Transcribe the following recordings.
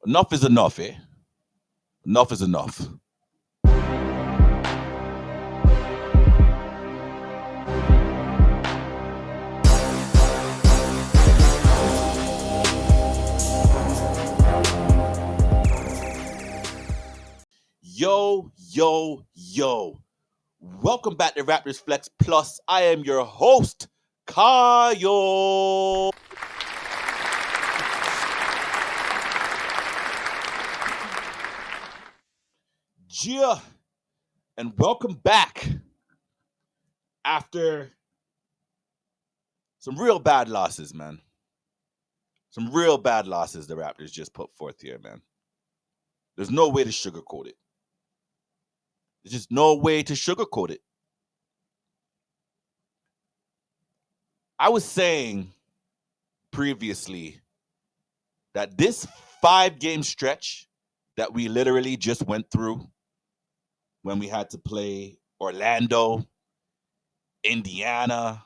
Enough is enough, eh? Enough is enough. Yo, yo, yo. Welcome back to Raptors Flex Plus. I am your host, Kyle. Gia, and welcome back after some real bad losses, man. Some real bad losses the Raptors just put forth here, man. There's no way to sugarcoat it. There's just no way to sugarcoat it. I was saying previously that this 5-game stretch that we literally just went through when we had to play Orlando, Indiana,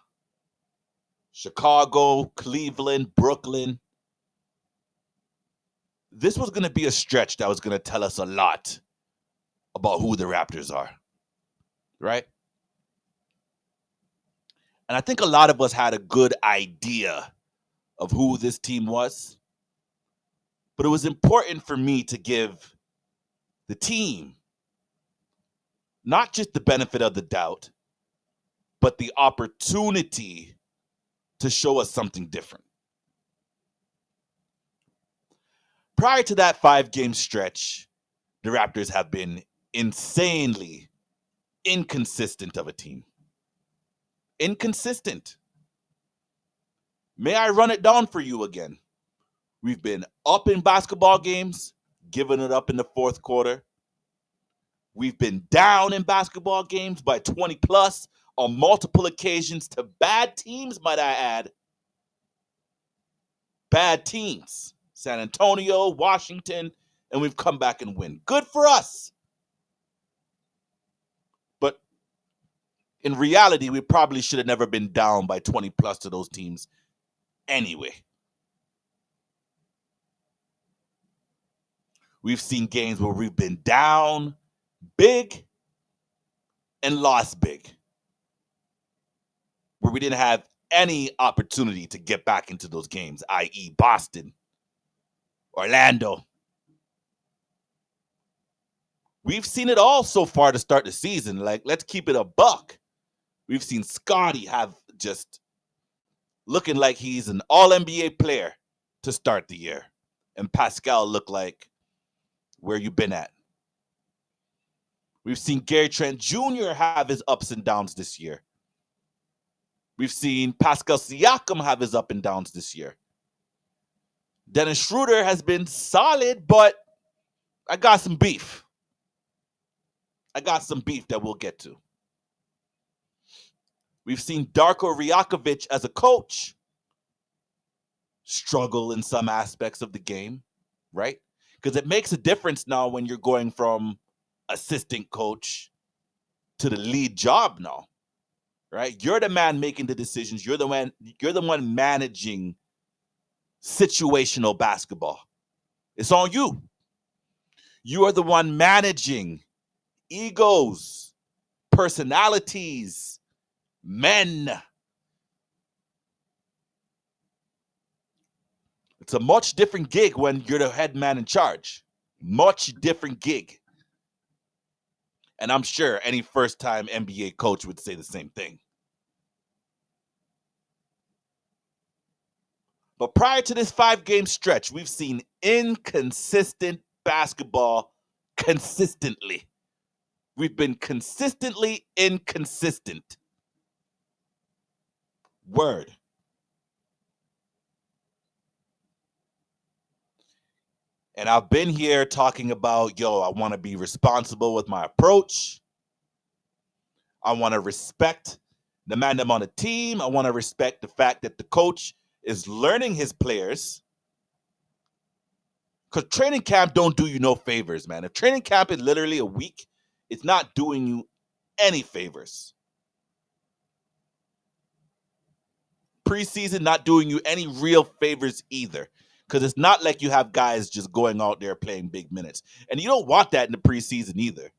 Chicago, Cleveland, Brooklyn, this was going to be a stretch that was going to tell us a lot about who the Raptors are, right? And I think a lot of us had a good idea of who this team was. But it was important for me to give the team not just the benefit of the doubt, but the opportunity to show us something different. Prior to that 5-game stretch, the Raptors have been insanely inconsistent of a team. Inconsistent. May I run it down for you again? We've been up in basketball games, giving it up in the fourth quarter. We've been down in basketball games by 20 plus on multiple occasions to bad teams, might I add. Bad teams. San Antonio, Washington, and we've come back and win. Good for us. But in reality, we probably should have never been down by 20 plus to those teams anyway. We've seen games where we've been down big and lost big, where we didn't have any opportunity to get back into those games, i.e., Boston, Orlando. We've seen it all so far to start the season. Like, let's keep it a buck. We've seen Scotty have just looking like he's an all-NBA player to start the year. And Pascal look like where you been at. We've seen Gary Trent Jr. have his ups and downs this year. We've seen Pascal Siakam have his up and downs this year. Dennis Schroeder has been solid, but I got some beef. I got some beef that we'll get to. We've seen Darko Rajakovic as a coach struggle in some aspects of the game, right? Because it makes a difference now when you're going from assistant coach to the lead job now, right? You're the man making the decisions. You're the one managing situational basketball. It's on you. You are the one managing egos, personalities, men. It's a much different gig when you're the head man in charge. Much different gig. And I'm sure any first-time NBA coach would say the same thing. But prior to this 5-game stretch, we've seen inconsistent basketball consistently. We've been consistently inconsistent. Word. And I've been here talking about, I want to be responsible with my approach. I want to respect the man I'm on the team. I want to respect the fact that the coach is learning his players. Because training camp don't do you no favors, man. If training camp is literally a week, it's not doing you any favors. Preseason not doing you any real favors either. because it's not like you have guys just going out there playing big minutes. And you don't want that in the preseason either,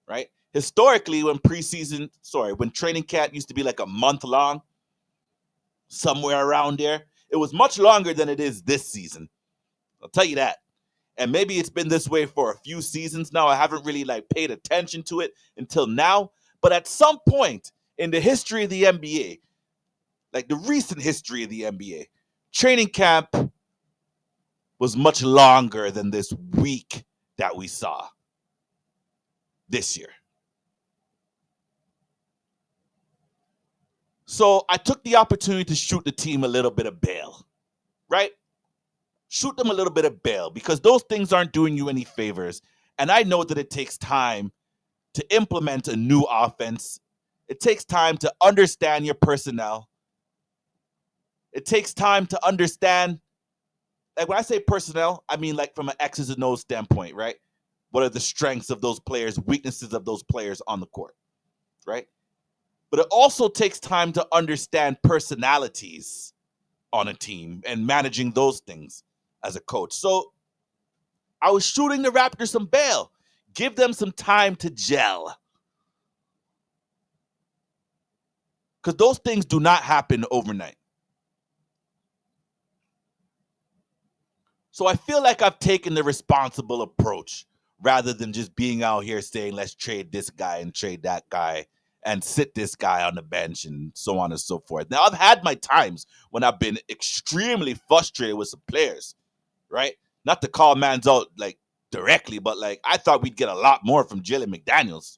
right? Historically, when training camp used to be like a month long, somewhere around there, it was much longer than it is this season. I'll tell you that. And maybe it's been this way for a few seasons now. I haven't really paid attention to it until now. But at some point in the history of the NBA, like the recent history of the NBA, training camp was much longer than this week that we saw this year. So I took the opportunity to shoot the team a little bit of bail, right? Shoot them a little bit of bail because those things aren't doing you any favors. And I know that it takes time to implement a new offense. It takes time to understand your personnel. It takes time to understand, like when I say personnel, I mean like from an X's and O's standpoint, right? What are the strengths of those players, weaknesses of those players on the court, right? But it also takes time to understand personalities on a team and managing those things as a coach. So I was shooting the Raptors some bail. Give them some time to gel. Because those things do not happen overnight. So I feel like I've taken the responsible approach rather than just being out here saying, let's trade this guy and trade that guy and sit this guy on the bench and so on and so forth. Now, I've had my times when I've been extremely frustrated with some players, right? Not to call mans out directly, but I thought we'd get a lot more from Jalen McDaniels.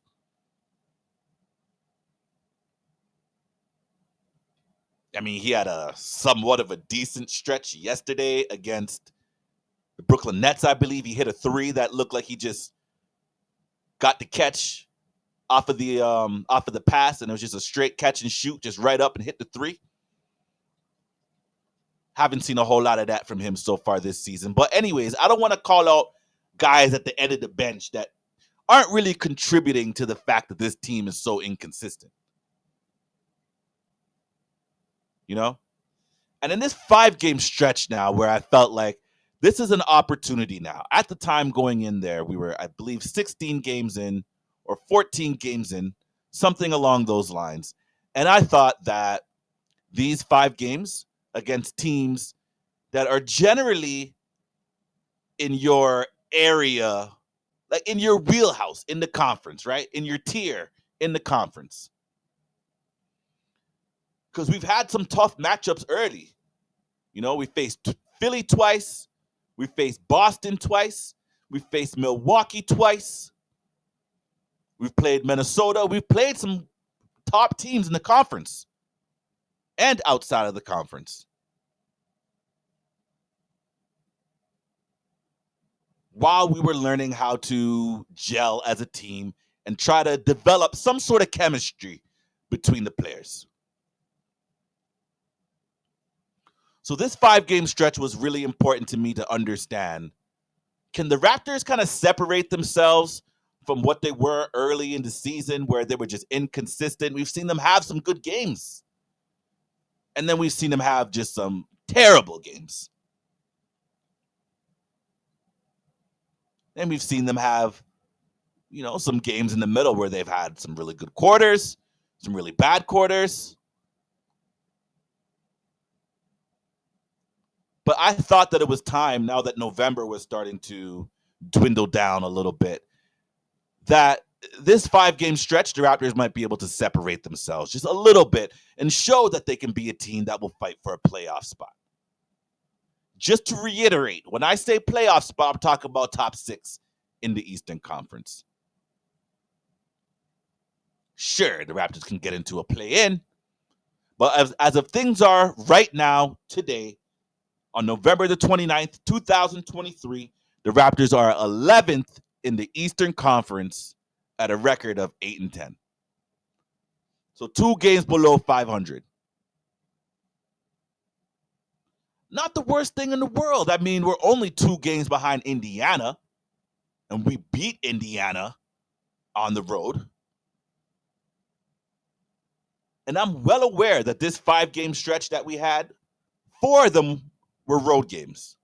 I mean, he had a somewhat of a decent stretch yesterday against the Brooklyn Nets, I believe. He hit a three that looked like he just got the catch off of the pass, and it was just a straight catch and shoot, just right up and hit the three. Haven't seen a whole lot of that from him so far this season. But anyways, I don't want to call out guys at the end of the bench that aren't really contributing to the fact that this team is so inconsistent. You know? And in this 5-game stretch now where I felt like this is an opportunity now. At the time going in there, we were, I believe, 16 games in or 14 games in, something along those lines. And I thought that these 5 games against teams that are generally in your area, like in your wheelhouse in the conference, right? In your tier in the conference. Because we've had some tough matchups early. You know, we faced Philly twice. We faced Boston twice. We faced Milwaukee twice. We've played Minnesota. We've played some top teams in the conference and outside of the conference. While we were learning how to gel as a team and try to develop some sort of chemistry between the players. So this 5-game stretch was really important to me to understand. Can the Raptors kind of separate themselves from what they were early in the season where they were just inconsistent? We've seen them have some good games. And then we've seen them have just some terrible games. And we've seen them have, some games in the middle where they've had some really good quarters, some really bad quarters. But I thought that it was time, now that November was starting to dwindle down a little bit, that this 5-game stretch, the Raptors might be able to separate themselves just a little bit and show that they can be a team that will fight for a playoff spot. Just to reiterate, when I say playoff spot, I'm talking about top 6 in the Eastern Conference. Sure, the Raptors can get into a play-in, but as of things are right now, today, on November the 29th, 2023, the Raptors are 11th in the Eastern Conference at a record of 8-10. So 2 games below 500. Not the worst thing in the world. I mean, we're only 2 games behind Indiana, and we beat Indiana on the road. And I'm well aware that this 5-game stretch that we had, 4 of them were road games.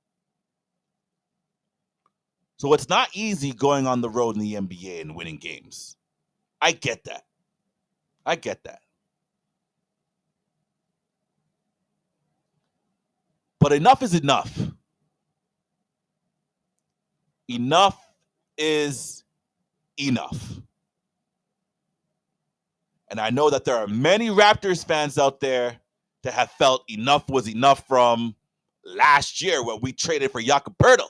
So it's not easy going on the road in the NBA and winning games. I get that. I get that. But enough is enough. Enough is enough. And I know that there are many Raptors fans out there that have felt enough was enough from last year when we traded for Jakob Poeltl.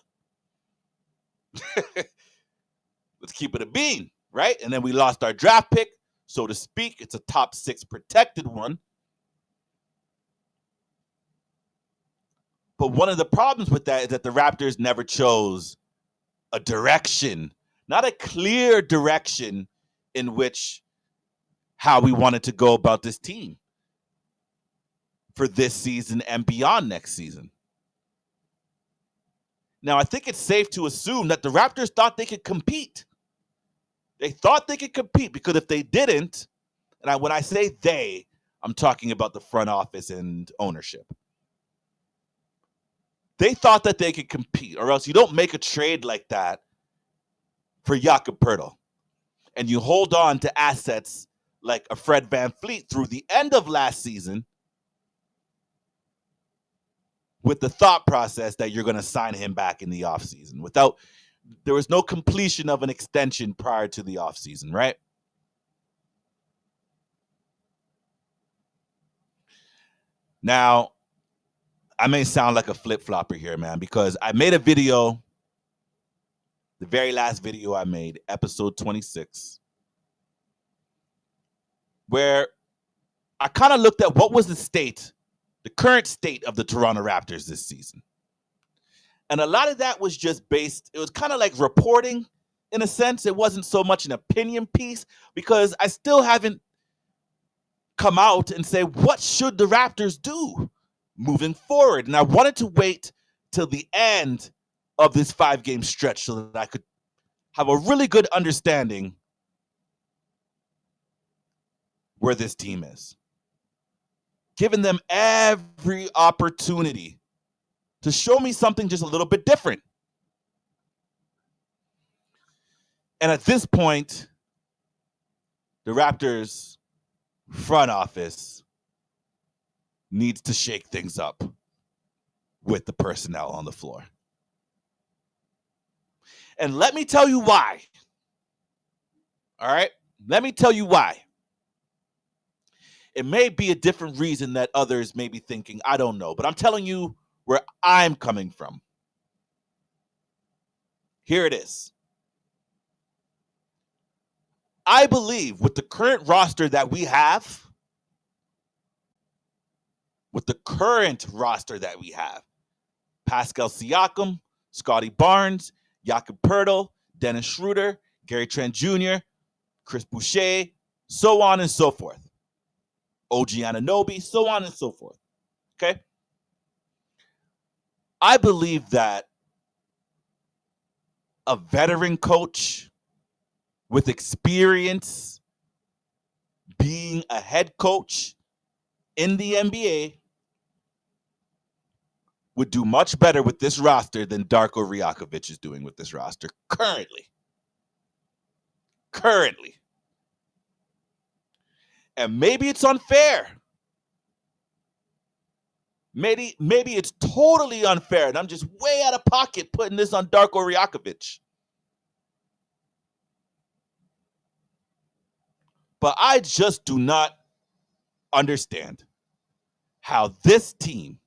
Let's keep it a bean, right? And then we lost our draft pick, so to speak. It's a top 6 protected one. But one of the problems with that is that the Raptors never chose a direction, not a clear direction in which how we wanted to go about this team for this season and beyond next season. Now, I think it's safe to assume that the Raptors thought they could compete. They thought they could compete because if they didn't, and when I say they, I'm talking about the front office and ownership. They thought that they could compete, or else you don't make a trade like that for Jakob Poeltl. And you hold on to assets like a Fred VanVleet through the end of last season with the thought process that you're going to sign him back in the offseason. There was no completion of an extension prior to the offseason, right? Now, I may sound like a flip-flopper here, man, because I made a video, the very last video I made, episode 26, where I kind of looked at what was the current state of the Toronto Raptors this season. And a lot of that was just it was kind of like reporting in a sense. It wasn't so much an opinion piece because I still haven't come out and say, what should the Raptors do moving forward? And I wanted to wait till the end of this 5-game stretch so that I could have a really good understanding where this team is. Giving them every opportunity to show me something just a little bit different. And at this point, the Raptors front office needs to shake things up with the personnel on the floor. And let me tell you why. All right? Let me tell you why. It may be a different reason that others may be thinking. I don't know. But I'm telling you where I'm coming from. Here it is. I believe with the current roster that we have, Pascal Siakam, Scotty Barnes, Jakob Poeltl, Dennis Schroeder, Gary Trent Jr., Chris Boucher, so on and so forth. OG Anunoby, so on and so forth. Okay? I believe that a veteran coach with experience being a head coach in the NBA would do much better with this roster than Darko Rajakovic is doing with this roster currently. And maybe it's unfair. Maybe it's totally unfair, and I'm just way out of pocket putting this on Darko Rajakovic. But I just do not understand how this team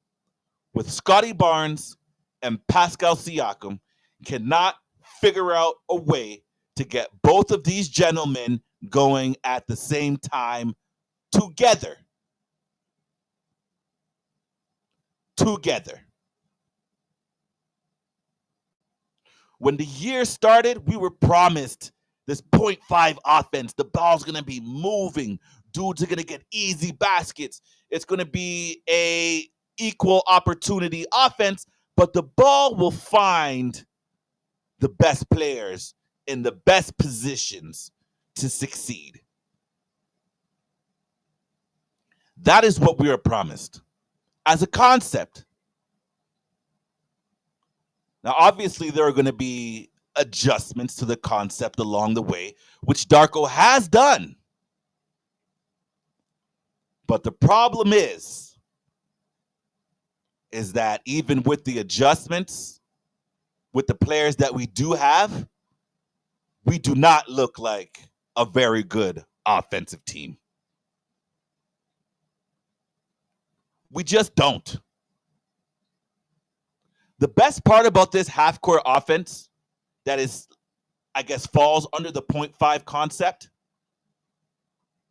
with Scotty Barnes and Pascal Siakam cannot figure out a way to get both of these gentlemen going at the same time together. When the year started, we were promised this 0.5 offense. The ball's going to be moving. Dudes are going to get easy baskets. It's going to be a equal opportunity offense, but the ball will find the best players in the best positions to succeed. That is what we are promised as a concept. Now, obviously, there are going to be adjustments to the concept along the way, which Darko has done. But the problem is that even with the adjustments, with the players that we do have, we do not look like a very good offensive team. We just don't. The best part about this half court offense that is, I guess, falls under the 0.5 concept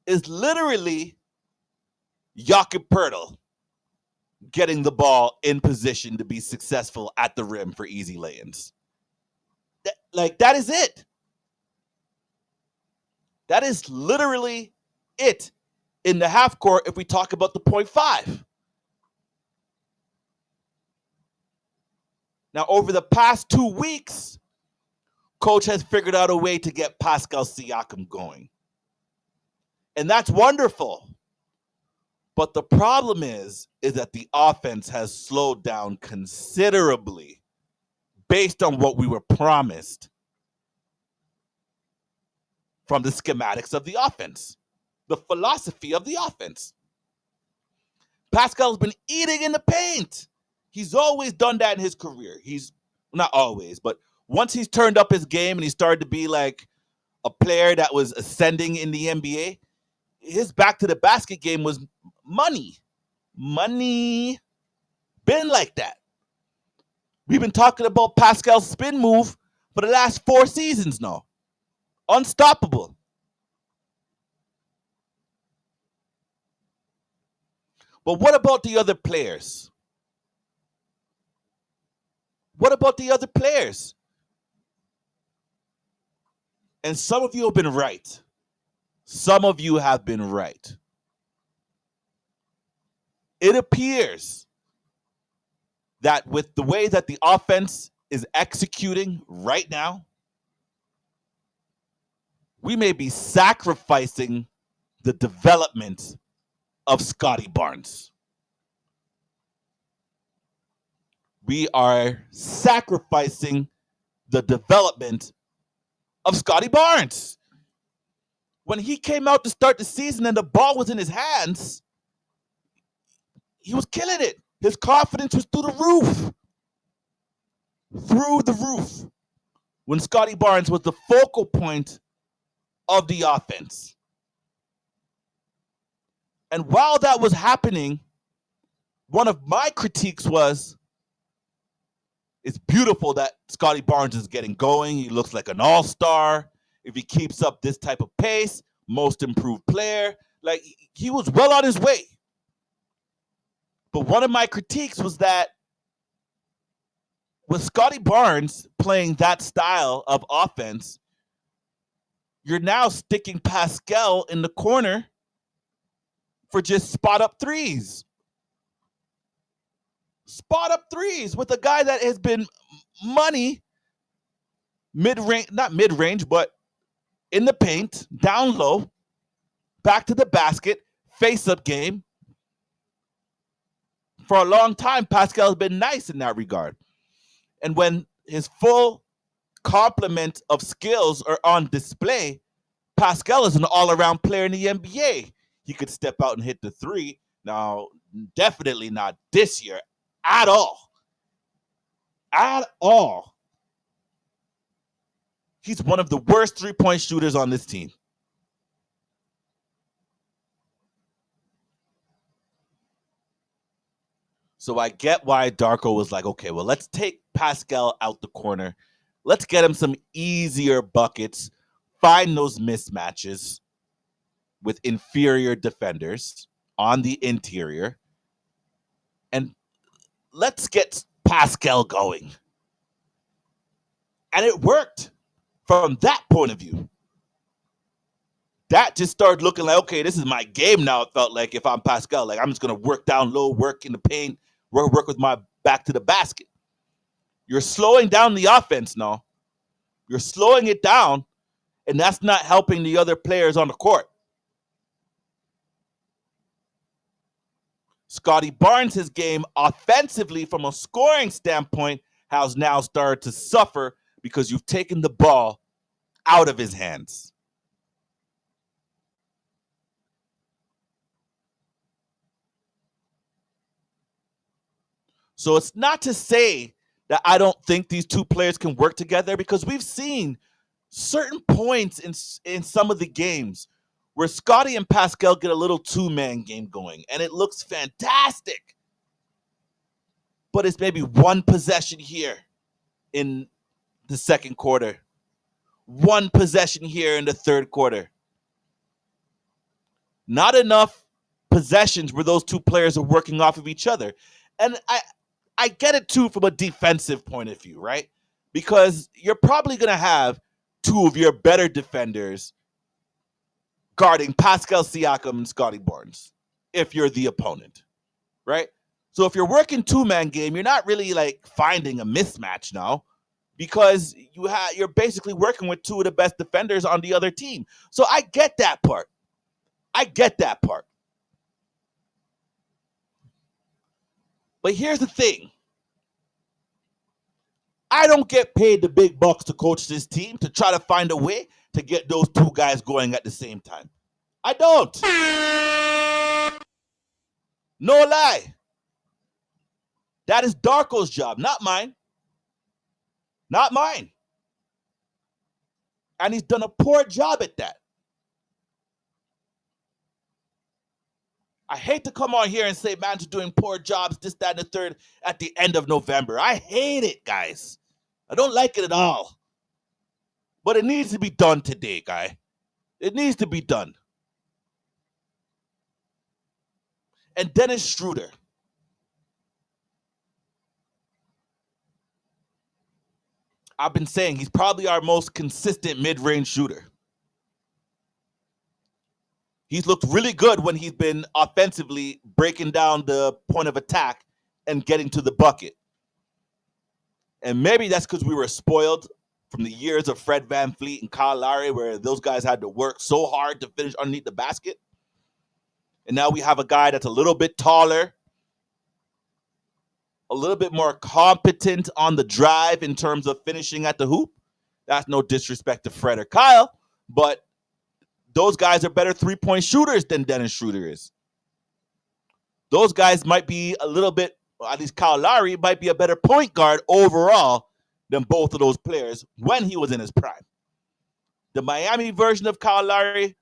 is literally Jakob Pertl getting the ball in position to be successful at the rim for easy lay-ins. That is it. That is literally it in the half court if we talk about the 0.5. Now, over the past 2 weeks, coach has figured out a way to get Pascal Siakam going. And that's wonderful. But the problem is that the offense has slowed down considerably based on what we were promised from the schematics of the offense, the philosophy of the offense. Pascal's been eating in the paint. He's always done that in his career. He's not always, but once he's turned up his game and he started to be like a player that was ascending in the NBA, his back to the basket game was money. Money. Been like that. We've been talking about Pascal's spin move for the last 4 seasons now. Unstoppable. But what about the other players? What about the other players? And some of you have been right. Some of you have been right. It appears that with the way that the offense is executing right now, we may be sacrificing the development of Scotty Barnes. We are sacrificing the development of Scotty Barnes. When he came out to start the season and the ball was in his hands, he was killing it. His confidence was through the roof. Through the roof. When Scotty Barnes was the focal point of the offense. And while that was happening, one of my critiques was, it's beautiful that Scotty Barnes is getting going. He looks like an all-star. If he keeps up this type of pace, most improved player. Like, he was well on his way. But one of my critiques was that with Scotty Barnes playing that style of offense, you're now sticking Pascal in the corner for just spot-up threes. Spot-up threes with a guy that has been money mid-range, not mid-range, but in the paint, down low, back to the basket, face-up game. For a long time, Pascal has been nice in that regard. And when his full complement of skills are on display, Pascal is an all-around player in the NBA. He could step out and hit the three. Now, definitely not this year at all. At all. He's one of the worst three-point shooters on this team. So I get why Darko was like, okay, well, let's take Pascal out the corner. Let's get him some easier buckets, find those mismatches with inferior defenders on the interior, and let's get Pascal going. And it worked from that point of view. That just started looking like, okay, this is my game now. It felt like if I'm Pascal, like I'm just going to work down low, work in the paint, work with my back to the basket. You're slowing down the offense now. You're slowing it down, and that's not helping the other players on the court. Scotty Barnes' game offensively from a scoring standpoint has now started to suffer because you've taken the ball out of his hands. So it's not to say that I don't think these two players can work together, because we've seen certain points in some of the games where Scotty and Pascal get a little two-man game going, and it looks fantastic. But it's maybe one possession here in the second quarter, one possession here in the third quarter. Not enough possessions where those two players are working off of each other. And I get it too from a defensive point of view, right? Because you're probably going to have two of your better defenders guarding Pascal Siakam and Scotty Barnes if you're the opponent, right? So if you're working two-man game, you're not really like finding a mismatch now, because you're basically working with two of the best defenders on the other team. So I get that part. But here's the thing. I don't get paid the big bucks to coach this team to try to find a way to get those two guys going at the same time. I don't. No lie. That is Darko's job, not mine. Not mine. And he's done a poor job at that. I hate to come on here and say man's doing poor jobs, this, that, and the third at the end of November. I hate it, guys. I don't like it at all. But it needs to be done today, guy. It needs to be done. And Dennis Schroeder. I've been saying he's probably our most consistent mid-range shooter. He's looked really good when he's been offensively breaking down the point of attack and getting to the bucket. And maybe that's because we were spoiled from the years of Fred VanVleet and Kyle Lowry, where those guys had to work so hard to finish underneath the basket. And now we have a guy that's a little bit taller, a little bit more competent on the drive in terms of finishing at the hoop. That's no disrespect to Fred or Kyle, but those guys are better three-point shooters than Dennis Schroeder is. Those guys might be a little bit, at least Kyle Lowry might be a better point guard overall than both of those players when he was in his prime. The Miami version of Kyle Lowry,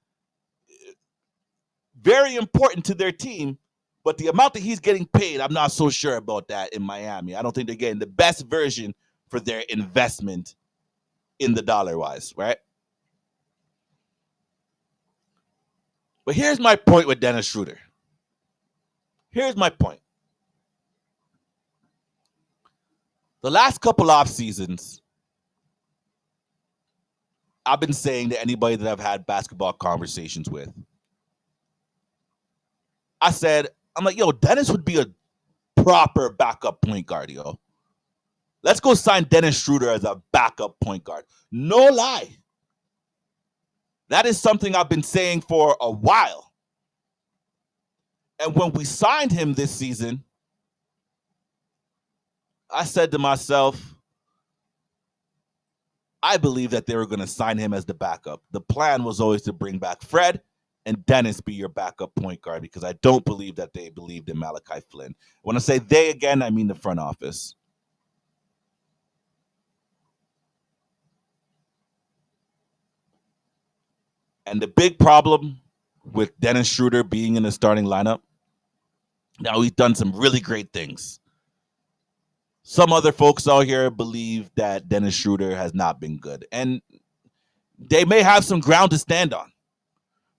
very important to their team, but the amount that he's getting paid, I'm not so sure about that in Miami. I don't think they're getting the best version for their investment in the dollar-wise, right? But here's my point with Dennis Schroeder. Here's my point. The last couple off seasons, I've been saying to anybody that I've had basketball conversations with, I'm like, yo, Dennis would be a proper backup point guard, yo. Let's go sign Dennis Schroeder as a backup point guard. No lie. That is something I've been saying for a while. And when we signed him this season, I said to myself, I believe that they were going to sign him as the backup. The plan was always to bring back Fred and Dennis be your backup point guard, because I don't believe that they believed in Malachi Flynn. When I say they again, I mean the front office. And the big problem with Dennis Schroeder being in the starting lineup, now he's done some really great things. Some other folks out here believe that Dennis Schroeder has not been good, and they may have some ground to stand on.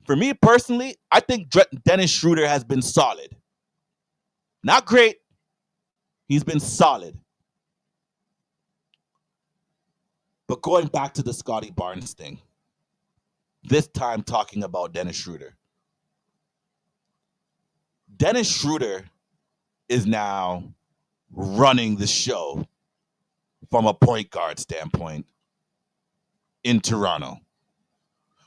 For me personally, I think Dennis Schroeder has been solid. Not great. He's been solid. But going back to the Scotty Barnes thing, this time talking about Dennis Schroeder. Dennis Schroeder is now running the show from a point guard standpoint in Toronto,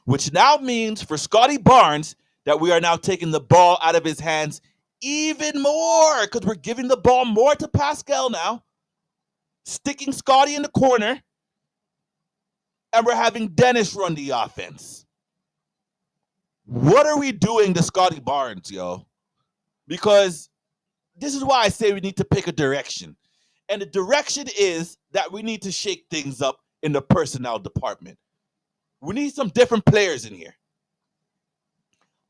which now means for Scotty Barnes that we are now taking the ball out of his hands even more, because we're giving the ball more to Pascal now. sticking Scotty in the corner, and we're having Dennis run the offense. What are we doing to Scotty Barnes, yo? Because this is why I say we need to pick a direction. And the direction is that we need to shake things up in the personnel department. We need some different players in here.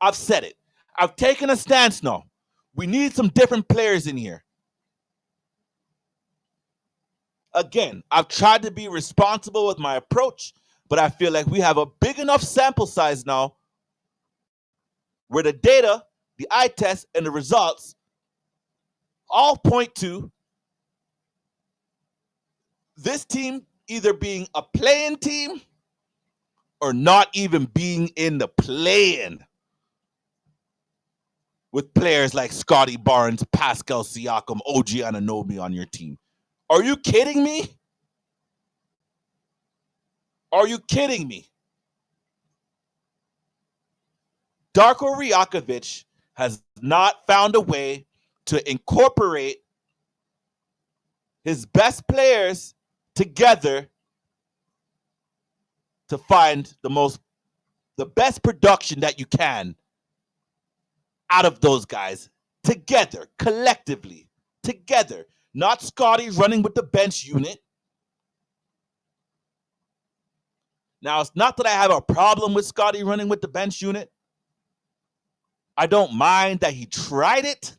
I've said it. I've taken a stance now. We need some different players in here. Again, I've tried to be responsible with my approach, but I feel like we have a big enough sample size now where the data, the eye test, and the results all point to this team either being a playing team or not even being in the play-in with players like Scotty Barnes, Pascal Siakam, OG Anunoby on your team. Are you kidding me? Are you kidding me? Darko Rajakovic has not found a way to incorporate his best players together to find the best production that you can out of those guys together, collectively, together. Not Scotty running with the bench unit. Now, it's not that I have a problem with Scotty running with the bench unit. I don't mind that he tried it,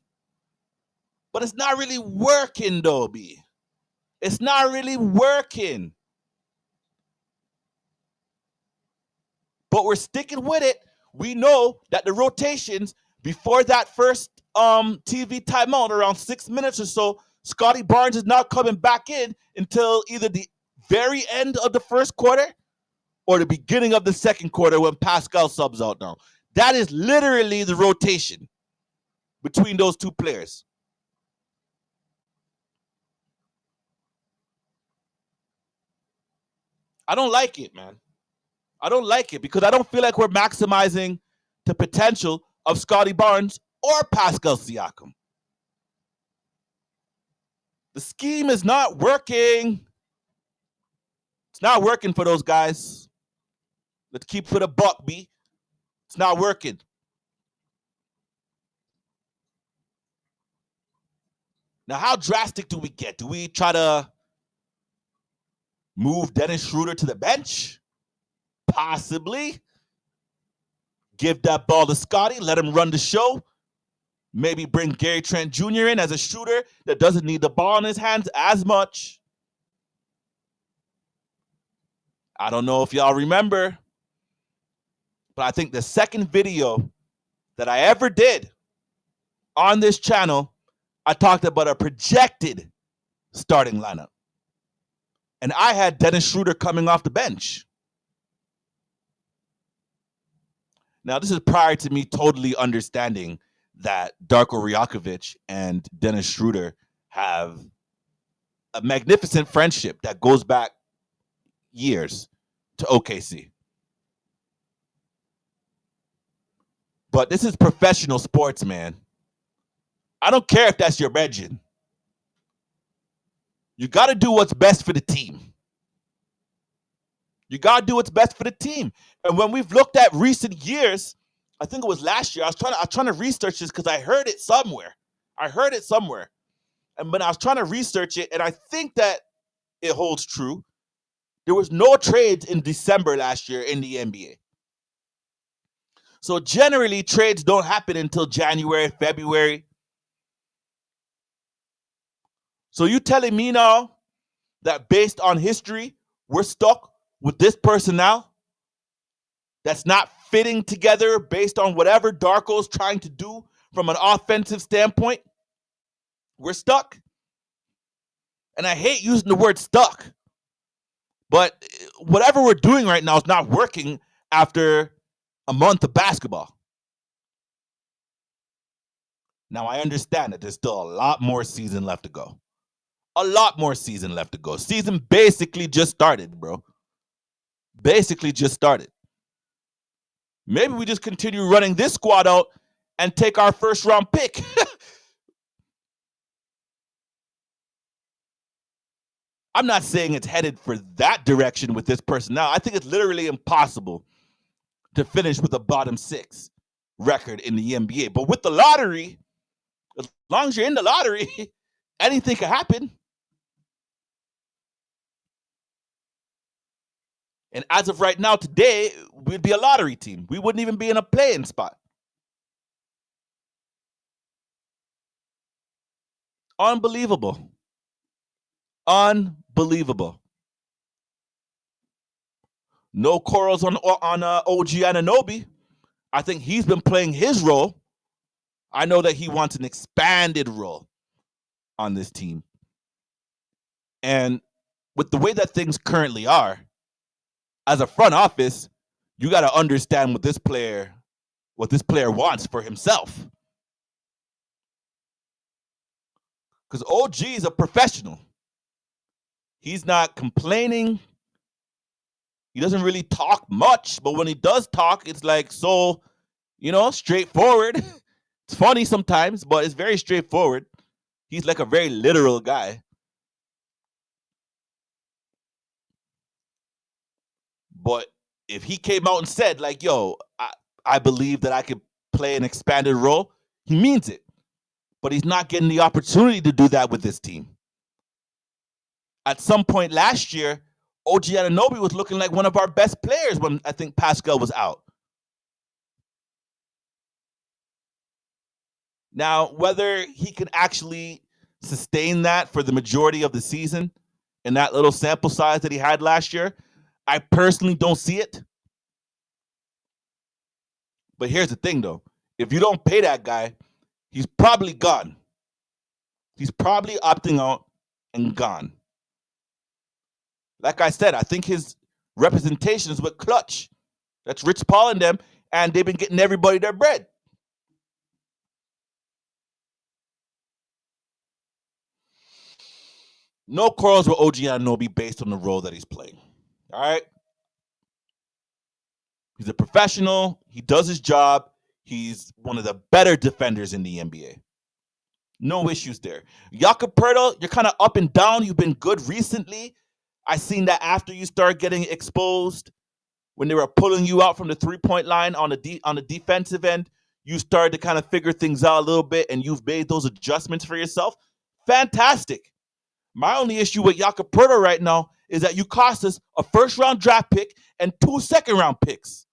but it's not really working, though, B. It's not really working. But we're sticking with it. We know that the rotations before that first TV timeout, around 6 minutes or so, Scotty Barnes is not coming back in until either the very end of the first quarter or the beginning of the second quarter when Pascal subs out now. That is literally the rotation between those two players. I don't like it, man. I don't like it because I don't feel like we're maximizing the potential of Scotty Barnes or Pascal Siakam. The scheme is not working. It's not working for those guys. Let's keep it a buck, B. It's not working. Now, how drastic do we get? Do we try to move Dennis Schroeder to the bench? Possibly. Give that ball to Scotty, let him run the show. Maybe bring Gary Trent Jr. in as a shooter that doesn't need the ball in his hands as much. I don't know if y'all remember, but I think the second video that I ever did on this channel, I talked about a projected starting lineup. And I had Dennis Schroeder coming off the bench. Now, this is prior to me totally understanding that Darko Rajakovic and Dennis Schroeder have a magnificent friendship that goes back years to OKC. But this is professional sports, man. I don't care if that's your legend. You got to do what's best for the team. You got to do what's best for the team. And when we've looked at recent years, I think it was last year, I was trying to research this because I heard it somewhere. And when I was trying to research it, and I think that it holds true, there was no trades in December last year in the NBA. So generally, trades don't happen until January, February. So you telling me now that based on history, we're stuck with this personnel that's not fitting together based on whatever Darko's trying to do from an offensive standpoint? We're stuck. And I hate using the word stuck. But whatever we're doing right now is not working after a month of basketball. Now, I understand that there's still a lot more season left to go. A lot more season left to go. Season basically just started, bro. Basically just started. Maybe we just continue running this squad out and take our first round pick. I'm not saying it's headed for that direction with this personnel. I think it's literally impossible to finish with a bottom six record in the NBA. But with the lottery, as long as you're in the lottery, anything can happen. And as of right now, today, we'd be a lottery team. We wouldn't even be in a play-in spot. Unbelievable. Unbelievable. No corals on OG Anunoby. I think he's been playing his role. I know that he wants an expanded role on this team. And with the way that things currently are, as a front office, you got to understand what this player wants for himself. Because OG is a professional. He's not complaining. He doesn't really talk much, but when he does talk, it's like so, straightforward. It's funny sometimes, but it's very straightforward. He's like a very literal guy. But if he came out and said, like, yo, I believe that I could play an expanded role, he means it. But he's not getting the opportunity to do that with this team. At some point last year, OG Anunoby was looking like one of our best players when I think Pascal was out. Now, whether he can actually sustain that for the majority of the season in that little sample size that he had last year, I personally don't see it. But here's the thing, though. If you don't pay that guy, he's probably gone. He's probably opting out and gone. Like I said, I think his representation is with Clutch. That's Rich Paul and them, and they've been getting everybody their bread. No quarrels with OG Anunoby based on the role that he's playing. All right? He's a professional. He does his job. He's one of the better defenders in the NBA. No issues there. Jakob Poeltl, you're kind of up and down. You've been good recently. I seen that after you start getting exposed, when they were pulling you out from the three-point line on the defensive end, you started to kind of figure things out a little bit, and you've made those adjustments for yourself. Fantastic. My only issue with Jakob Poeltl right now is that you cost us a first-round draft pick and 2 second-round picks.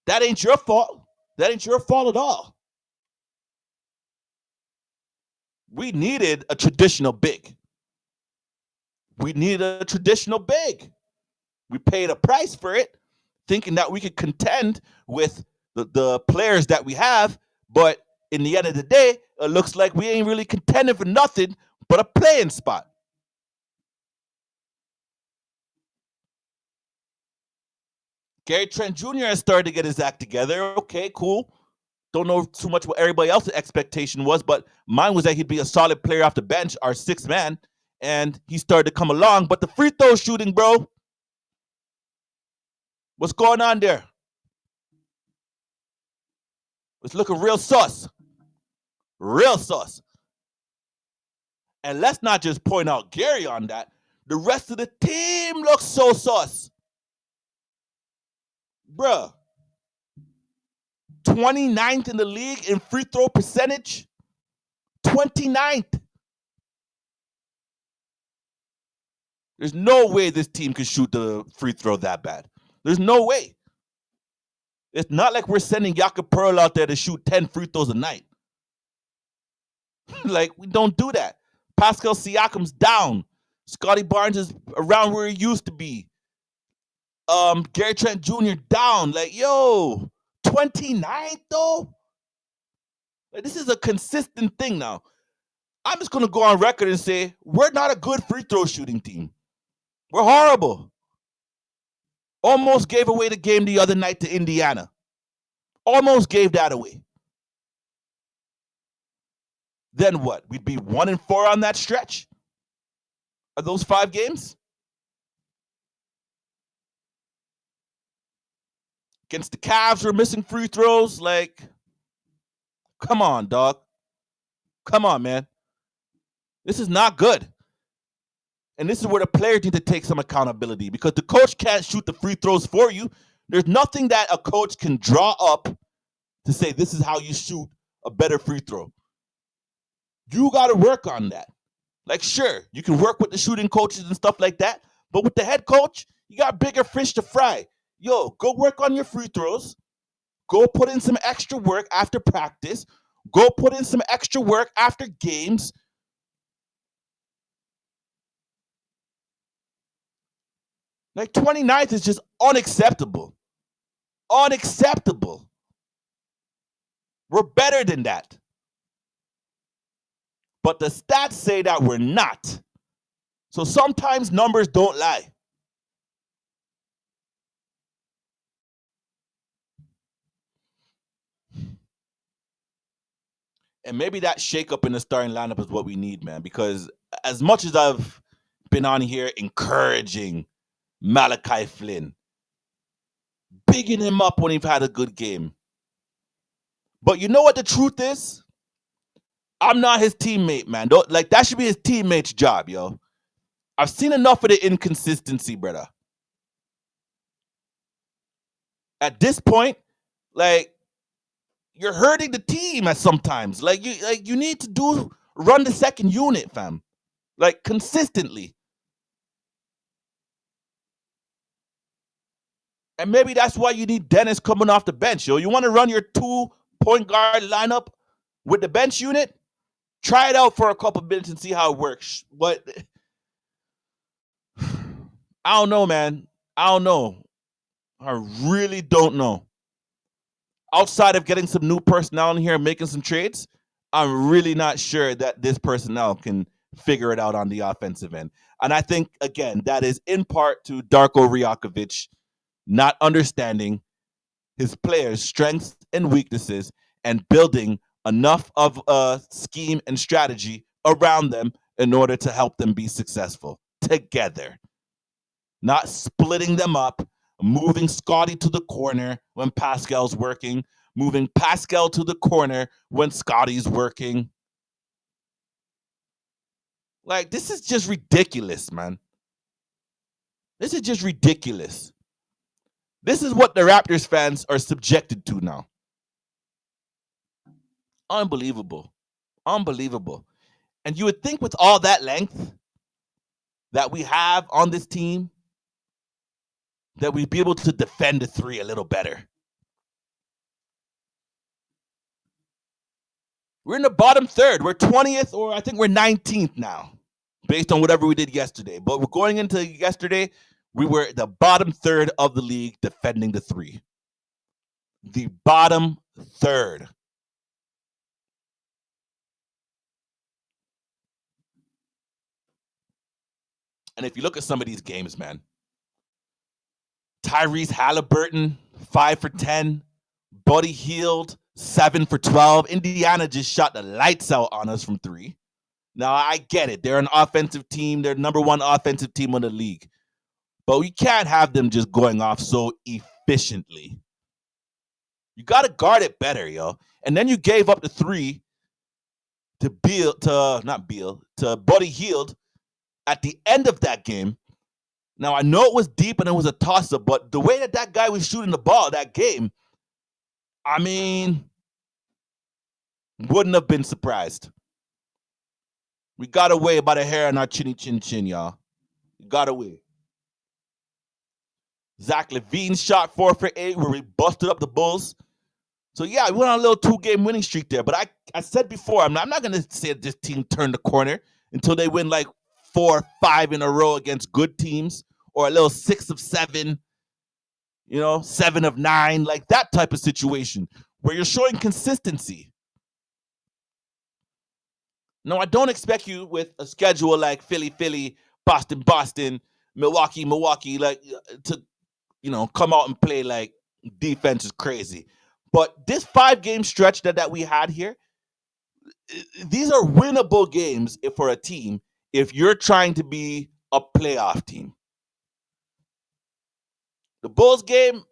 That ain't your fault. That ain't your fault at all. We needed a traditional big. We needed a traditional big. We paid a price for it, thinking that we could contend with the players that we have. But in the end of the day, it looks like we ain't really contending for nothing but a playing spot. Gary Trent Jr. has started to get his act together. Okay, cool. Don't know too much what everybody else's expectation was, but mine was that he'd be a solid player off the bench, our sixth man, and he started to come along. But the free throw shooting, bro, what's going on there? It's looking real sus. Real sus. And let's not just point out Gary on that. The rest of the team looks so sus. Bruh. 29th in the league in free throw percentage. 29th. There's no way this team can shoot the free throw that bad. There's no way. It's not like we're sending Jakob Poeltl out there to shoot 10 free throws a night. Like, we don't do that. Pascal Siakam's down. Scotty Barnes is around where he used to be. Gary Trent Jr. down. Like, yo, 29th though? Like, this is a consistent thing now. I'm just going to go on record and say, we're not a good free throw shooting team. We're horrible. Almost gave away the game the other night to Indiana. Almost gave that away. Then what? We'd be 1-4 on that stretch? Are those 5 games? Against the Cavs, we're missing free throws. Like, come on, dog. Come on, man. This is not good. And this is where the players need to take some accountability because the coach can't shoot the free throws for you. There's nothing that a coach can draw up to say this is how you shoot a better free throw. You got to work on that. Like, sure, you can work with the shooting coaches and stuff like that, but with the head coach, you got bigger fish to fry. Yo, go work on your free throws. Go put in some extra work after practice. Go put in some extra work after games. Like 29th is just unacceptable. Unacceptable. We're better than that. But the stats say that we're not. So sometimes numbers don't lie. And maybe that shakeup in the starting lineup is what we need, man. Because as much as I've been on here encouraging Malachi Flynn, bigging him up when he's had a good game. But you know what the truth is? I'm not his teammate, man. Like, that should be his teammate's job, yo. I've seen enough of the inconsistency, brother. At this point, like, you're hurting the team at sometimes. Like you need to run the second unit, fam. Like, consistently. And maybe that's why you need Dennis coming off the bench, yo. You want to run your 2 point guard lineup with the bench unit? Try it out for a couple minutes and see how it works. But I don't know, man. I don't know. I really don't know. Outside of getting some new personnel in here and making some trades, I'm really not sure that this personnel can figure it out on the offensive end. And I think, again, that is in part to Darko Rijakovic not understanding his players' strengths and weaknesses and building enough of a scheme and strategy around them in order to help them be successful together. Not splitting them up, moving Scotty to the corner when Pascal's working, moving Pascal to the corner when Scotty's working. Like, this is just ridiculous, man. This is just ridiculous. This is what the Raptors fans are subjected to now. Unbelievable. Unbelievable. And you would think with all that length that we have on this team that we'd be able to defend the three a little better. We're in the bottom third. We're 20th, or I think we're 19th now, based on whatever we did yesterday. But we're going into yesterday, we were the bottom third of the league defending the three. The bottom third. And if you look at some of these games, man, Tyrese Halliburton, 5 for 10. Buddy Hield, 7 for 12. Indiana just shot the lights out on us from three. Now, I get it. They're an offensive team. They're number one offensive team in the league. But we can't have them just going off so efficiently. You got to guard it better, yo. And then you gave up the three to Buddy Hield at the end of that game. Now, I know it was deep and it was a toss-up, but the way that guy was shooting the ball that game, I mean, wouldn't have been surprised. We got away by the hair on our chinny chin chin, y'all. We got away. Zach LaVine shot 4 for 8 where we busted up the Bulls. So, yeah, we went on a little 2-game winning streak there. But I said before, I'm not going to say this team turned the corner until they win like 4 or 5 in a row against good teams, or a little 6 of 7, 7 of 9, like that type of situation where you're showing consistency. No, I don't expect you with a schedule like Philly, Boston, Milwaukee, like to come out and play like defense is crazy. But this 5-game stretch that we had here, these are winnable games for a team if you're trying to be a playoff team. The Bulls game,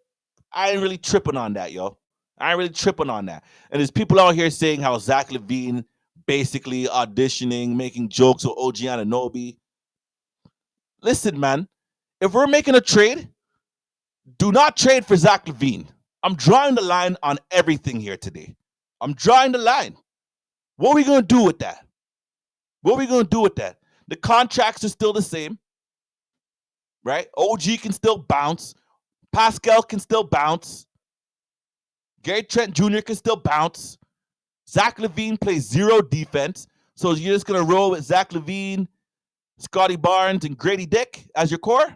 I ain't really tripping on that, yo. I ain't really tripping on that. And there's people out here saying how Zach LaVine basically auditioning, making jokes with OG Anunoby. Listen, man, if we're making a trade, do not trade for Zach LaVine. I'm drawing the line on everything here today. I'm drawing the line. What are we going to do with that? What are we going to do with that? The contracts are still the same, right? OG can still bounce. Pascal can still bounce. Gary Trent Jr. can still bounce. Zach LaVine plays zero defense. So you're just going to roll with Zach LaVine, Scotty Barnes, and Grady Dick as your core?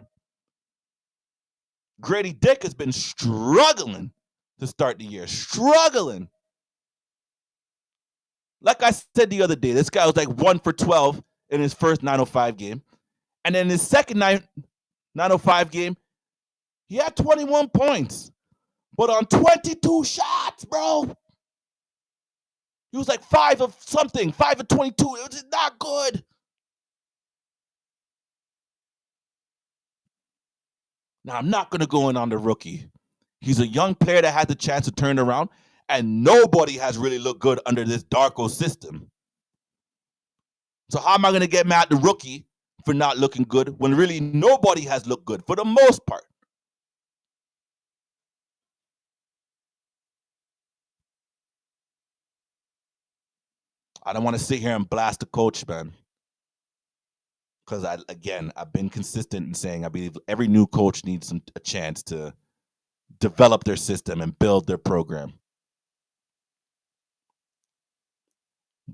Grady Dick has been struggling to start the year. Struggling. Like I said the other day, this guy was like 1 for 12 in his first 905 game. And then his second 905 game, he had 21 points. But on 22 shots, bro, he was like 5 of something, 5 of 22. It was not good. Now, I'm not going to go in on the rookie. He's a young player that had the chance to turn around, and nobody has really looked good under this Darko system. So how am I going to get mad at the rookie for not looking good when really nobody has looked good for the most part? I don't want to sit here and blast the coach, man. Because I've been consistent in saying I believe every new coach needs a chance to develop their system and build their program.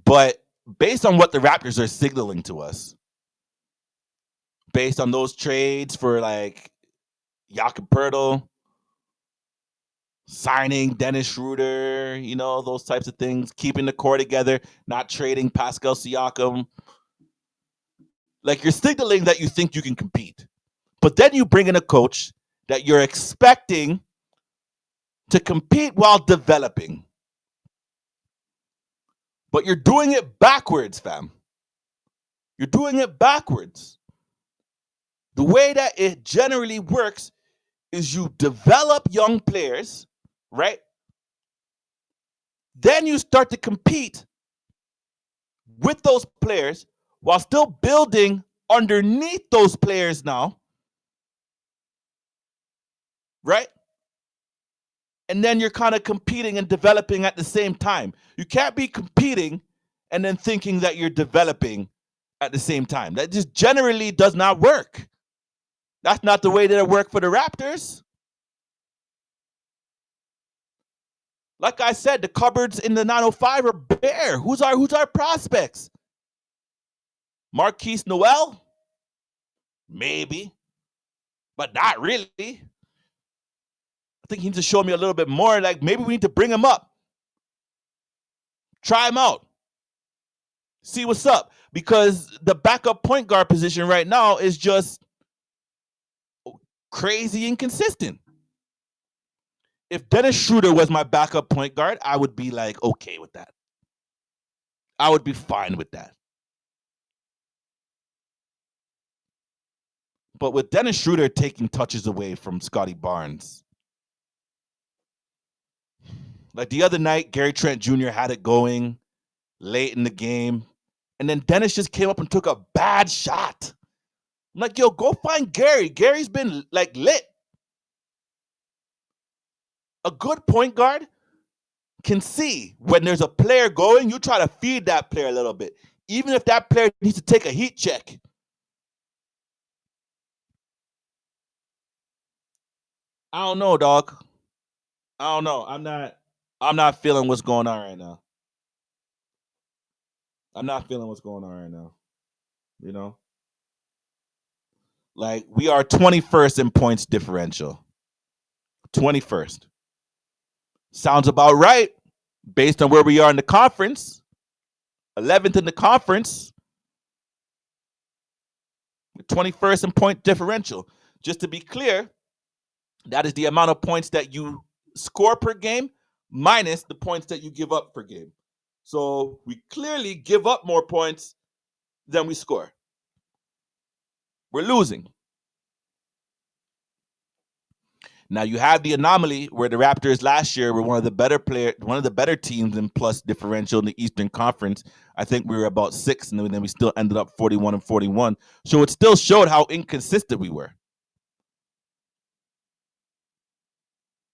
But based on what the Raptors are signaling to us, based on those trades for like Jakob Poeltl, signing Dennis Schroeder, those types of things, keeping the core together, not trading Pascal Siakam. Like, you're signaling that you think you can compete. But then you bring in a coach that you're expecting to compete while developing. But you're doing it backwards, fam. You're doing it backwards. The way that it generally works is you develop young players, right? Then you start to compete with those players while still building underneath those players now, right? And then you're kind of competing and developing at the same time. You can't be competing and then thinking that you're developing at the same time. That just generally does not work. That's not the way that it worked for the Raptors. Like I said, the cupboards in the 905 are bare. Who's our prospects? Marquise Noel? Maybe. But not really. I think he needs to show me a little bit more. Like, maybe we need to bring him up. Try him out. See what's up. Because the backup point guard position right now is just crazy inconsistent. If Dennis Schroeder was my backup point guard, I would be like okay with that. I would be fine with that. But with Dennis Schroeder taking touches away from Scotty Barnes, like the other night, Gary Trent Jr. had it going late in the game, and then Dennis just came up and took a bad shot. I'm like, yo, go find Gary. Gary's been like lit. A good point guard can see when there's a player going, you try to feed that player a little bit, even if that player needs to take a heat check. I don't know, dog. I don't know. I'm not feeling what's going on right now. I'm not feeling what's going on right now. You know? Like, we are 21st in points differential. 21st. Sounds about right based on where we are in the conference. 11th in the conference. 21st in point differential. Just to be clear, that is the amount of points that you score per game minus the points that you give up per game. So we clearly give up more points than we score. We're losing. Now you have the anomaly where the Raptors last year were one of the better teams in plus differential in the Eastern Conference. I think we were about 6, and then we still ended up 41-41. So it still showed how inconsistent we were.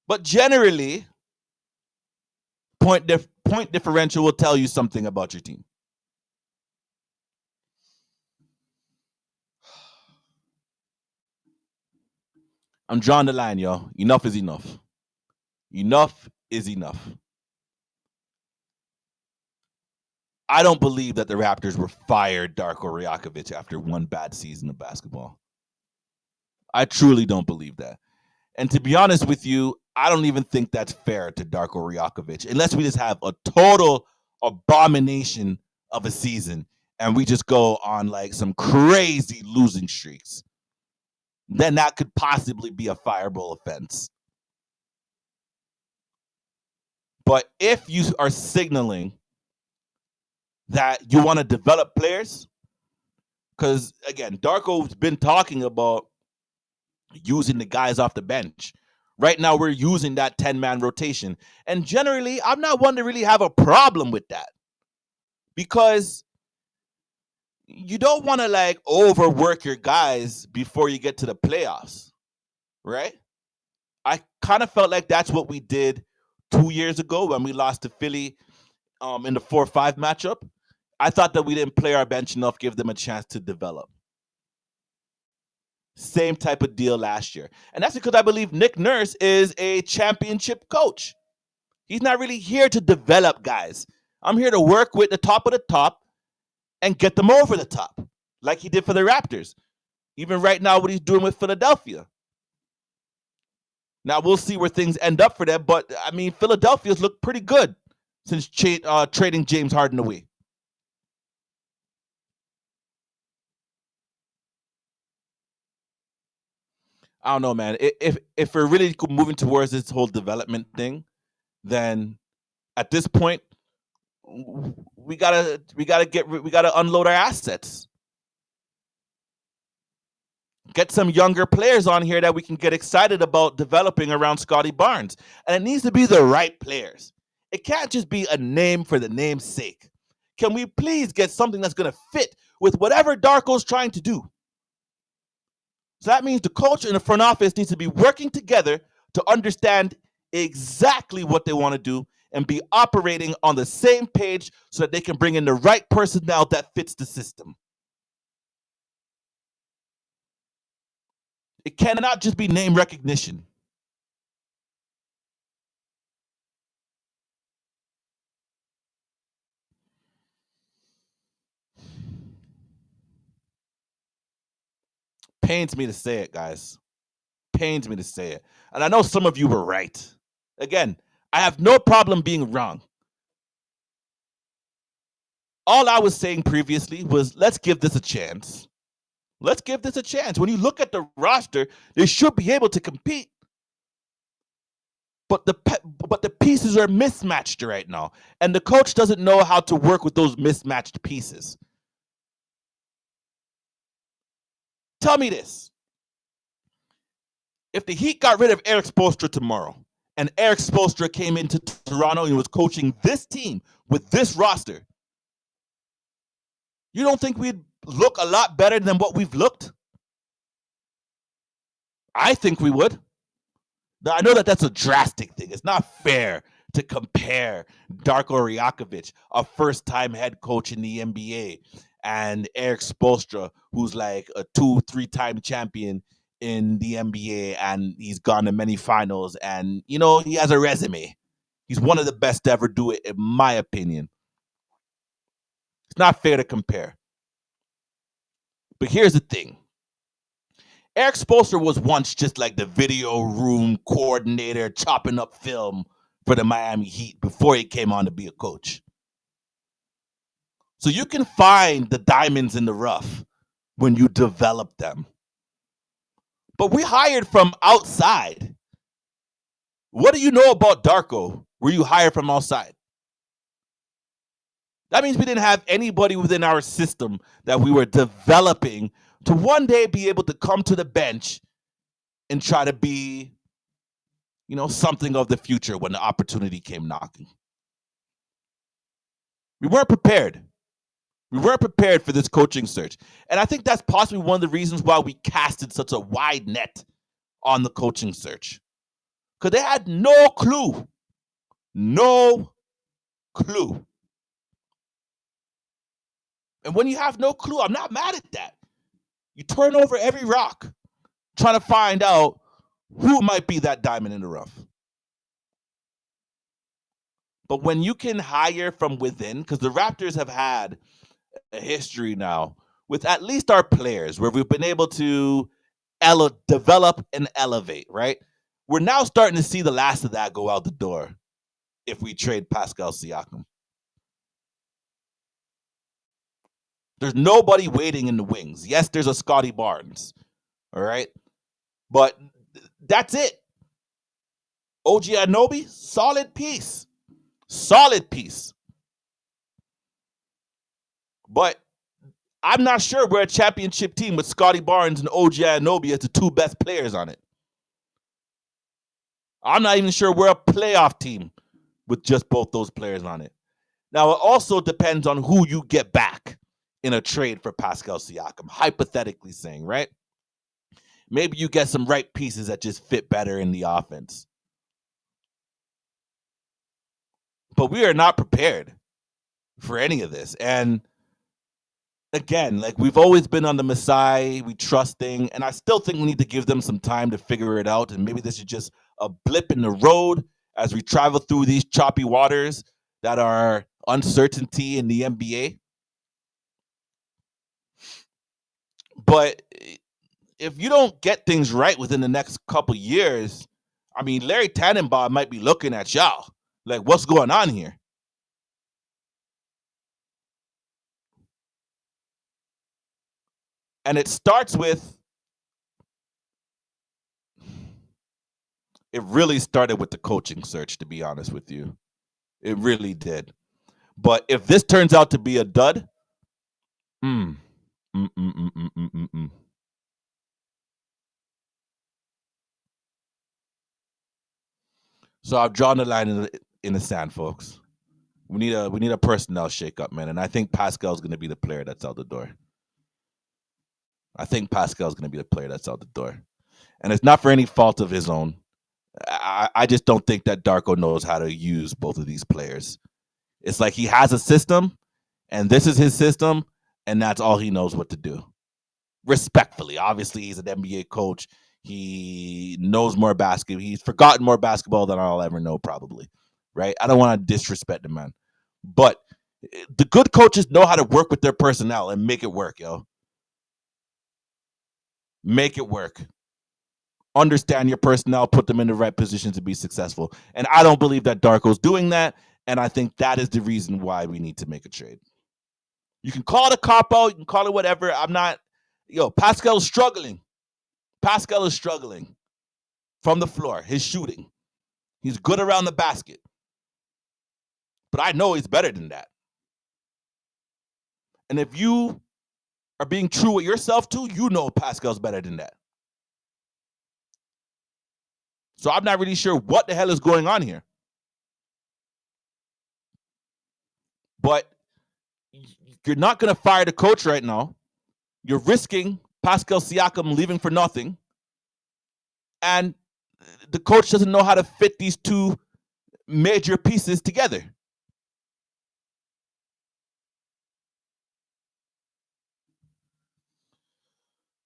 But generally, point differential will tell you something about your team. I'm drawing the line, y'all. Enough is enough. Enough is enough. I don't believe that the Raptors were fired Darko Rajakovic after one bad season of basketball. I truly don't believe that. And to be honest with you, I don't even think that's fair to Darko Rajakovic, unless we just have a total abomination of a season and we just go on like some crazy losing streaks. Then that could possibly be a fireable offense. But if you are signaling that you want to develop players, because again, Darko's been talking about using the guys off the bench. Right now, we're using that 10-man rotation. And generally, I'm not one to really have a problem with that, because you don't want to like overwork your guys before you get to the playoffs, right? I kind of felt like that's what we did 2 years ago when we lost to Philly in the 4-5 matchup. I thought that we didn't play our bench enough, give them a chance to develop. Same type of deal last year. And that's because I believe Nick Nurse is a championship coach. He's not really here to develop guys. I'm here to work with the top of the top and get them over the top, like he did for the Raptors. Even right now, what he's doing with Philadelphia. Now, we'll see where things end up for them, but, I mean, Philadelphia's looked pretty good since trading James Harden away. I don't know, man. If we're really moving towards this whole development thing, then at this point, we gotta unload our assets. Get some younger players on here that we can get excited about developing around Scotty Barnes, and it needs to be the right players. It can't just be a name for the name's sake. Can we please get something that's gonna fit with whatever Darko's trying to do? So that means the coach and the front office needs to be working together to understand exactly what they want to do and be operating on the same page so that they can bring in the right personnel that fits the system. It cannot just be name recognition. Pains me to say it, guys. Pains me to say it. And I know some of you were right. Again, I have no problem being wrong. All I was saying previously was let's give this a chance. Let's give this a chance. When you look at the roster, they should be able to compete. But the pieces are mismatched right now, and the coach doesn't know how to work with those mismatched pieces. Tell me this. If the Heat got rid of Eric Spoelstra tomorrow, and Eric Spoelstra came into Toronto and was coaching this team with this roster, you don't think we'd look a lot better than what we've looked? I think we would. Now, I know that that's a drastic thing. It's not fair to compare Darko Rajakovic, a first-time head coach in the NBA, and Eric Spoelstra, who's like a 2-3-time champion in the NBA, and he's gone to many finals, and, you know, he has a resume. He's one of the best to ever do it, in my opinion. It's not fair to compare. But here's the thing. Eric Spoelstra was once just like the video room coordinator chopping up film for the Miami Heat before he came on to be a coach. So you can find the diamonds in the rough when you develop them. But we hired from outside. What do you know about Darko where you hired from outside? That means we didn't have anybody within our system that we were developing to one day be able to come to the bench and try to be something of the future when the opportunity came knocking. We weren't prepared. We weren't prepared for this coaching search. And I think that's possibly one of the reasons why we casted such a wide net on the coaching search. Because they had no clue. No clue. And when you have no clue, I'm not mad at that. You turn over every rock trying to find out who might be that diamond in the rough. But when you can hire from within, because the Raptors have had a history now with at least our players where we've been able to develop and elevate, right? We're now starting to see the last of that go out the door if we trade Pascal Siakam. There's nobody waiting in the wings. Yes, there's a Scotty Barnes, all right? But that's it. OG Anunoby, solid piece. Solid piece. But I'm not sure we're a championship team with Scotty Barnes and OG Anunoby as the two best players on it. I'm not even sure we're a playoff team with just both those players on it. Now, it also depends on who you get back in a trade for Pascal Siakam, hypothetically saying, right? Maybe you get some right pieces that just fit better in the offense. But we are not prepared for any of this. And again, like we've always been on the Masai, we trusting, and I still think we need to give them some time to figure it out. And maybe this is just a blip in the road as we travel through these choppy waters that are uncertainty in the NBA. But if you don't get things right within the next couple years, I mean, Larry Tannenbaum might be looking at y'all like, what's going on here? And it starts with, it really started with the coaching search, to be honest with you. It really did. But if this turns out to be a dud, mm, mm, mm, mm, mm, mm, mm, mm. So I've drawn the line in the sand, folks. We need a personnel shakeup, man. And I think Pascal's going to be the player that's out the door. I think Pascal's going to be the player that's out the door. And it's not for any fault of his own. I just don't think that Darko knows how to use both of these players. It's like he has a system, and this is his system, and that's all he knows what to do. Respectfully, obviously, he's an NBA coach. He knows more basketball. He's forgotten more basketball than I'll ever know, probably. Right? I don't want to disrespect the man, but the good coaches know how to work with their personnel and make it work, yo. Make it work. Understand your personnel, put them in the right position to be successful. And I don't believe that Darko's doing that. And I think that is the reason why we need to make a trade. You can call it a cop out, you can call it whatever. I'm not, Pascal is struggling. Pascal is struggling from the floor, his shooting. He's good around the basket. But I know he's better than that. And if you are being true with yourself too, you know Pascal's better than that. So I'm not really sure what the hell is going on here. But you're not going to fire the coach right now. You're risking Pascal Siakam leaving for nothing. And the coach doesn't know how to fit these two major pieces together.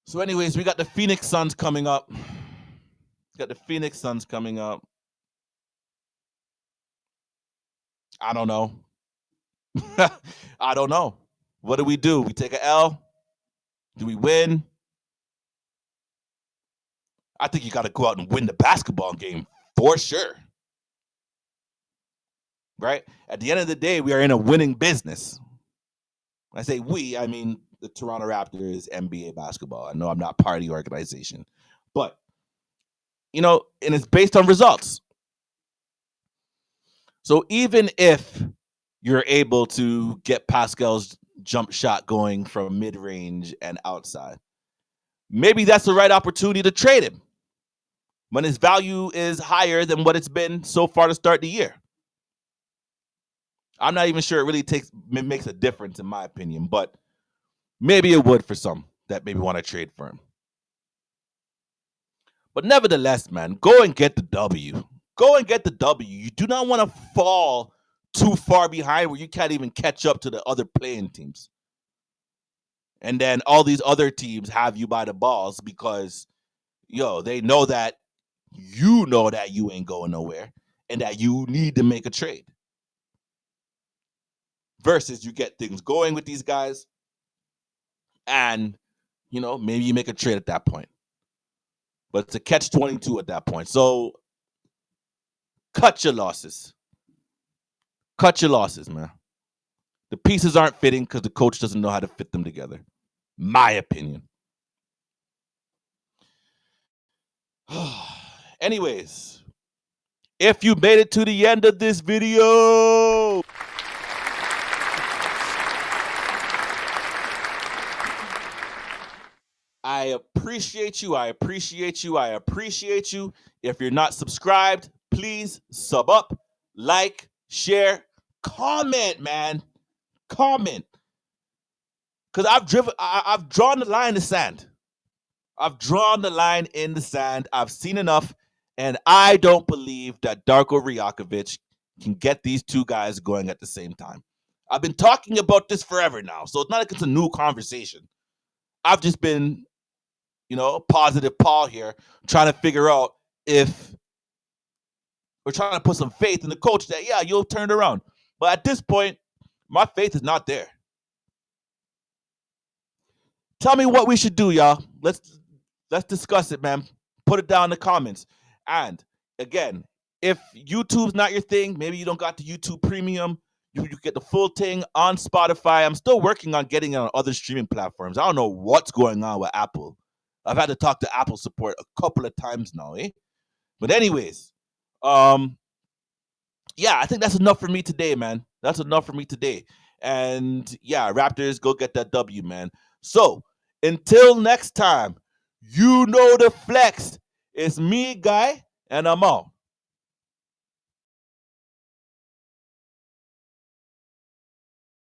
So anyways, we got the Phoenix Suns coming up. I don't know. I don't know. What do? We take an L? Do we win? I think you got to go out and win the basketball game for sure. Right? At the end of the day, we are in a winning business. When I say we, I mean the Toronto Raptors NBA basketball. I know I'm not part of the organization. But, and it's based on results. So even if you're able to get Pascal's jump shot going from mid-range and outside, maybe that's the right opportunity to trade him. when his value is higher than what it's been so far to start the year. I'm not even sure it really makes a difference in my opinion, but maybe it would for some that maybe want to trade for him. But nevertheless, man, go and get the W. Go and get the W. You do not want to fall too far behind where you can't even catch up to the other playing teams. And then all these other teams have you by the balls because, they know that you ain't going nowhere and that you need to make a trade. Versus you get things going with these guys and, maybe you make a trade at that point. But it's a catch-22 at that point. So cut your losses. Cut your losses, man. The pieces aren't fitting because the coach doesn't know how to fit them together. My opinion. Anyways, if you made it to the end of this video, I appreciate you. I appreciate you. I appreciate you. If you're not subscribed, please sub up, like, share, comment, man. Comment. Because I've drawn the line in the sand. I've drawn the line in the sand. I've seen enough, and I don't believe that Darko Rajakovic can get these two guys going at the same time. I've been talking about this forever now, so it's not like it's a new conversation. I've just been, positive Paul here, trying to figure out if we're trying to put some faith in the coach that, yeah, you'll turn it around. But at this point, my faith is not there. Tell me what we should do, y'all. Let's discuss it, man. Put it down in the comments. And again, if YouTube's not your thing, maybe you don't got the YouTube Premium, you get the full thing on Spotify. I'm still working on getting it on other streaming platforms. I don't know what's going on with Apple. I've had to talk to Apple support a couple of times now, eh? But anyways, yeah, I think that's enough for me today, man. That's enough for me today. And yeah, Raptors, go get that W, man. So until next time, you know the flex. It's me, Guy, and I'm out.